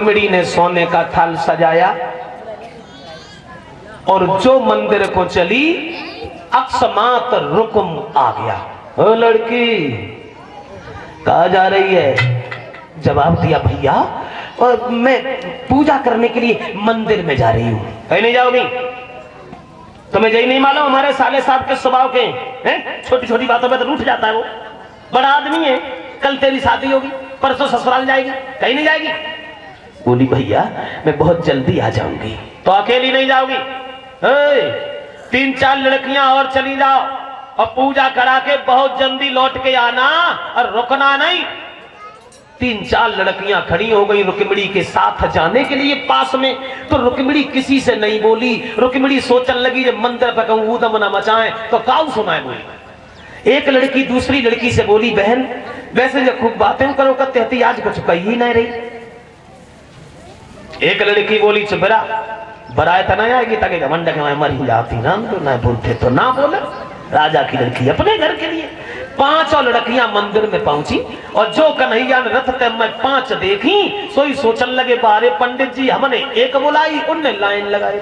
रुक्मिणी ने सोने का थाल सजाया और जो मंदिर को चली अकस्मात रुकुम आ गया। ओ लड़की कहाँ जा रही है? जवाब दिया भैया और मैं पूजा करने के लिए मंदिर में जा रही हूँ। कहीं नहीं जाओगी? तुम्हें यही नहीं मालूम हमारे साले साहब के स्वभाव के हैं? छोटी छोटी बातों पे तो रूठ जाता है वो। बड़ा आदमी है, कल तेरी शादी होगी, परसों ससुराल जाएगी, कहीं नहीं जाएगी। बोली भैया मैं बहुत जल्दी आ जाऊंगी। तो अकेली नहीं जाओगी? 3-4 लड़कियां और चली जाओ और पूजा करा के बहुत जल्दी लौट के आना और रुकना नहीं। 3-4 लड़कियां खड़ी हो गई रुक्मिणी के साथ जाने के लिए पास में। तो रुक्मिणी किसी से नहीं बोली। रुक्मिणी सोचने लगी जब मंदिर पर कहूं ऊधम न मचाएं तो काऊ सुनाए। बोली एक लड़की दूसरी लड़की से बोली बहन वैसे जो खूब बातें करो करते हती आज कुछ कही ही नहीं रही। एक लड़की बोली चुपरा बराए तो नहीं आएगी ताकि घमंड मरी जाती ना तो ना बोलते तो ना बोले। राजा की लड़की अपने घर के लिए। 5 लड़कियां मंदिर में पहुंची और जो कन्हैया ने रथ ते में 5 देखी सोई सोचन लगे बारे पंडित जी हमने एक बुलाई उनने लाइन लगाई।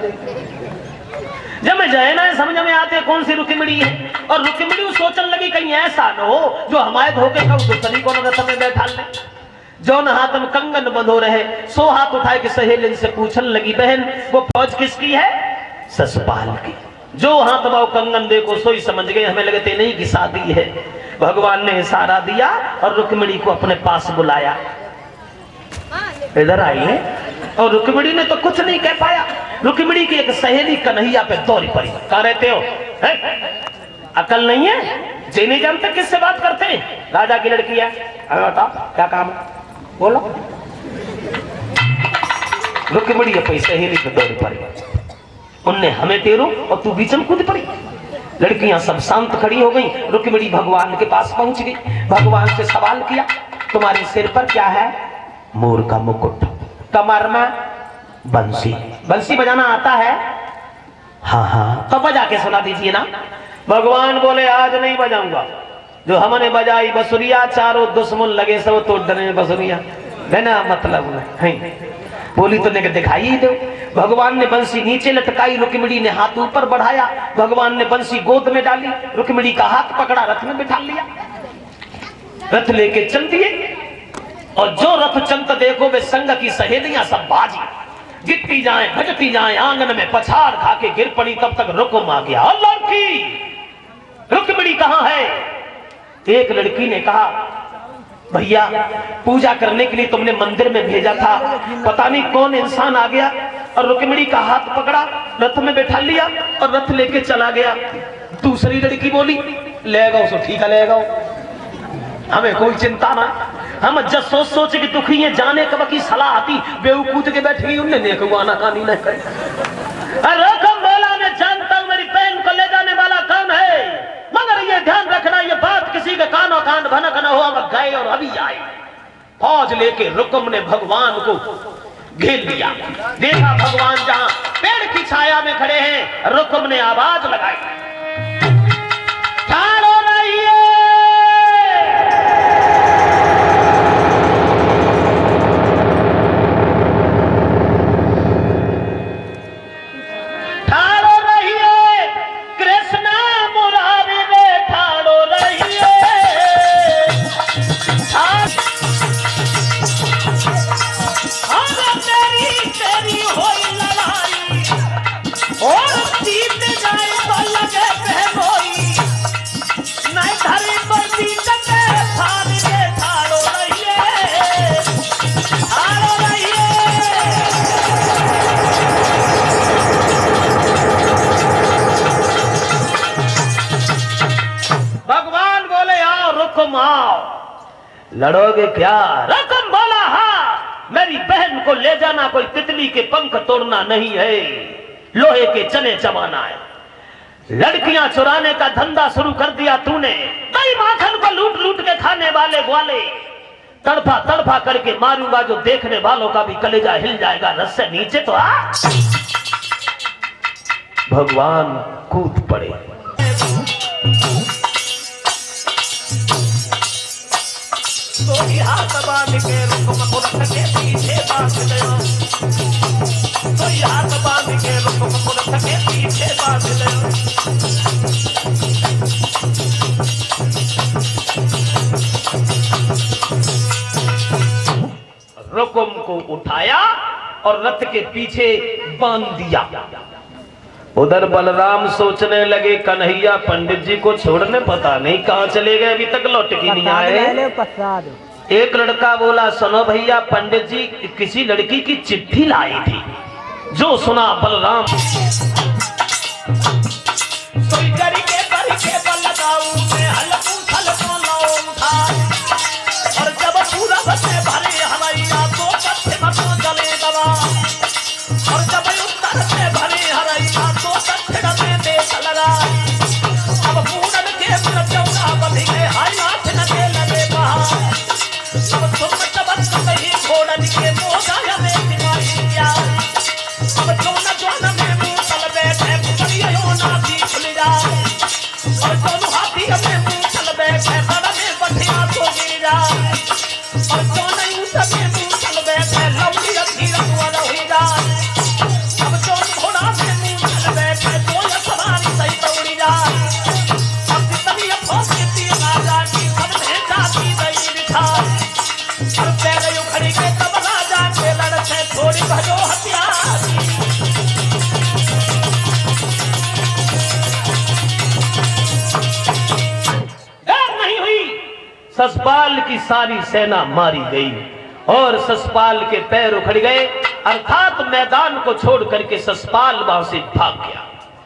जब मैं जाए ना समझ में आते कौन सी रुक्मिणी है। और रुक्मिणी सोचन लगी कहीं ऐसा न हो जो हमारे धोखे का दूसरी को रथ में बैठा ले। जो न हाथ में कंगन बंधो रहे सो हाथ उठाए के सहेली से पूछन लगी बहन वो फौज किसकी है? ससपाल की। जो हाथ बाव कंगन देखो सोई समझ गए हमें लगते नहीं की शादी है। भगवान ने इशारा दिया और रुक्मिणी को अपने पास बुलाया। इधर आई है और रुक्मिणी ने तो कुछ नहीं कह पाया। रुक्मिणी की एक सहेली कन्हैया पे दौड़ी पड़ी। कहाँ रहते हो? अकल नहीं है? जे नहीं जानते किससे बात करते हैं? राजा की लड़की है। बताओ क्या काम है? बोलो। रुक्मिणी अपनी सहेली पे दौड़ी पड़ी। उनने हमें तेरो और तू बीच में कूद पड़ी। लड़कियां सब शांत खड़ी हो गई। रुक्मिणी भगवान के पास पहुंच गई। भगवान से सवाल किया तुम्हारे सिर पर क्या है? मोर का मुकुट। कमर में बंसी। बंसी बजाना आता है? हाँ हाँ। तो बजा के सुना दीजिए ना। भगवान बोले आज नहीं बजाऊंगा। जो हमने बजाई बसुरिया चारों दुश्मन लगे सब तो डरे बसुरिया देना मतलब नहीं। बोली तो ने दिखाई ही दो। भगवान ने बंसी नीचे लटकाई। रुक्मिणी ने हाथ ऊपर बढ़ाया। भगवान ने बंसी गोद में डाली। रुक्मिणी का हाथ पकड़ा रथ में बिठा लिया। रथ लेके चल दिए और जो रथ चलता देखो वे संग की सहेलियां सब बाजी गिरती जाए भजती जाए आंगन में पछाड़ खा के गिर पड़ी। तब तक रुकुम आ गया। लड़की रुक्मिणी कहाँ है? एक लड़की ने कहा भैया पूजा करने के लिए तुमने मंदिर में भेजा था पता नहीं कौन इंसान आ गया और रुक्मिणी का हाथ पकड़ा रथ में बैठा लिया और रथ लेके चला गया। दूसरी लड़की बोली ले गो सो ठीक है ले गो हमें कोई चिंता ना। हम जब सोच सोच के दुखी है जाने कब की सलाह आती बेवकूफ के बैठ गई। उनने नेक गुआना कहानी न करे। रकम बोला मैं जानता हूं मेरी बहन को ले जाने वाला कौन है मगर ये ध्यान रखना ये बात किसी के कानों कान भनक न हो। अब गए और अभी आए। फौज लेके रुकुम ने भगवान को घेर लिया। देखा भगवान जहां पेड़ की छाया में खड़े हैं। रुकुम ने आवाज लगाई ठाड़ो रहिए। लड़ोगे क्या? रकम बोला हाँ। मेरी बहन को ले जाना कोई तितली के पंख तोड़ना नहीं है। लोहे के चने चबाना है। लड़कियां चुराने का धंधा शुरू कर दिया तूने। कई माखन को लूट लूट के खाने वाले ग्वाले तड़फा तड़फा करके मारूंगा जो देखने वालों का भी कलेजा हिल जाएगा। रस से नीचे तो आ। भगवान कूद पड़े। तो हाथ बांध के रुकुम को रख के पीछे बांध दो। को उठाया और रथ के पीछे बांध दिया। उधर बलराम सोचने लगे कन्हैया पंडित जी को छोड़ने पता नहीं कहाँ चले गए, अभी तक लौट के नहीं आए। एक लड़का बोला सुनो भैया, पंडित जी किसी लड़की की चिट्ठी लाई थी। जो सुना बलराम और जब पूरा बसे भरे हवैया तो पत्थे मतो चले दबा और जब उत्तर से भरे हवैया तो दक्षिण में देश लगा। अब पूरन के चौरा बंध गए हाय नाथ न के लगे बहा। अब तुम तबक कहीं घोड़न के मोगा में सिपाही क्या। अब जोन में मुंह तल बैठे पुतलिया यो नाती खुल जा और दोनों हाथी में मुंह तल बैठे बड़ा में बठिया तो गिर जा और दोनों ऊंट में मुंह तल बैठे लवली रखी रखवाला हुई जा। अब दोनों घोड़ा में मुंह तल बैठे तो ये सवारी सही दौड़ी जा। अब जितनी अफोसी थी राजा की सब ने जाती दई बिठा और पैर उखड़ी के तब राजा के लड़ते थोड़ी भजो हथियार। ससपाल की सारी सेना मारी गई और ससपाल के पैर उखड़ गए, अर्थात मैदान को छोड़ करके ससपाल वहां से भाग गया।